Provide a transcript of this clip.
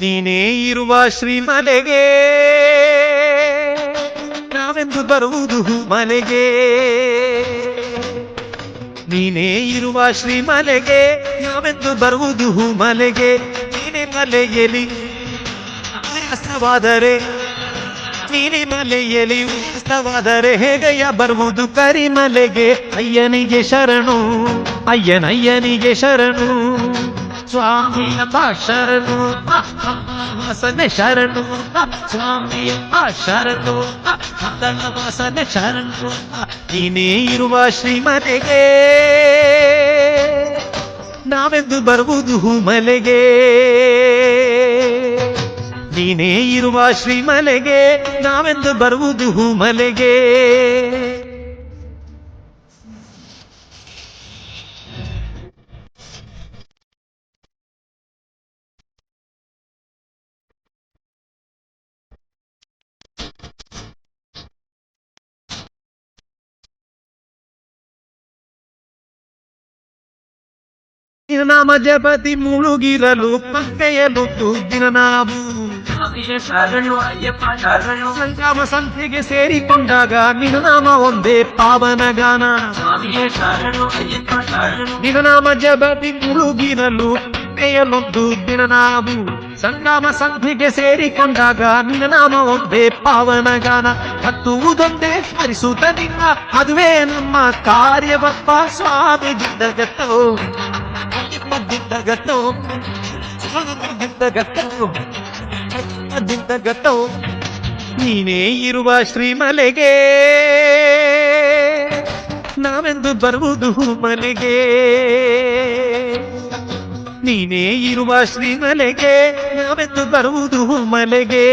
ನೀನೇ ಇರುವ ಶ್ರೀಮಲೆಗೆ ನಾವೆಂದು ಬರುವುದು ಮನೆಗೆ. ನೀನೇ ಇರುವ ಶ್ರೀಮಲೆಗೆ ನಾವೆಂದು ಬರುವುದು ಮನೆಗೆ. ನೀನೇ ಮಲೆಯಲ್ಲಿ ಆಯಾಸವಾದರೆ, ನೀನೇ ಮಲೆಯಲ್ಲಿ ಉಯಾಸವಾದರೆ ಹೇಗಯ್ಯ ಬರುವುದು ಕರಿಮಲೆಗೆ. ಅಯ್ಯನಿಗೆ ಶರಣು, ಅಯ್ಯನಯ್ಯನಿಗೆ ಶರಣು, ಸ್ವಾಮಿಯಪ್ಪ ಶರಣು, ವಾಸನೆ ಶರಣು, ಸ್ವಾಮಿಯಪ್ಪ ಶರಣು, ವಾಸನೆ ಶರಣು. ನೀನೇ ಇರುವ ಶ್ರೀಮನೆಗೆ ನಾವೆಂದು ಬರುವುದು ಮಲೆಗೆ. ನೀನೇ ಇರುವ ಶ್ರೀಮಲೆಗೆ ನಾವೆಂದು ಬರುವುದು ಮಲೆಗೆ. ನಿನ್ನ ನಾಮ ಜಪತಿ ಮುಳುಗಿರಲು ಪಂತೆಯಲು ದಿನ ನಾವು ಸಂಗಮ ಸಂತೆಗೆ ಸೇರಿಕೊಂಡಾಗ ನಿನ್ನ ನಾಮ ಒಂದೇ ಪಾವನ ಗಾನ. ನಿನ್ನ ನಾಮ ಜಪತಿ ಮುಳುಗಿರಲು ಪಂತೆಯಲೊಂದು ದಿನ ನಾವು ಸಂಗಮ ಸಂತೆಗೆ ಸೇರಿಕೊಂಡಾಗ ನಿನ್ನ ನಾಮ ಒಂದೇ ಪಾವನ ಗಾನ. ಹತ್ತುವುದೊಂದೇ ಸ್ಮರಿಸುತ್ತ ನಿನ್ನ ಅದುವೇ ನಮ್ಮ ಕಾರ್ಯವಪ್ಪ. ಸ್ವಾಮಿ ಗಿದ್ದಗತ್ತೋ ನೀನೇ ಇರುವ ಶ್ರೀಮಲೆಗೆ ನಾವೆಂದು ಬರುವುದು ಮನೆಗೆ. ನೀನೇ ಇರುವ ಶ್ರೀಮಲೆಗೆ ನಾವೆಂದು ಬರುವುದು ಮನೆಗೆ.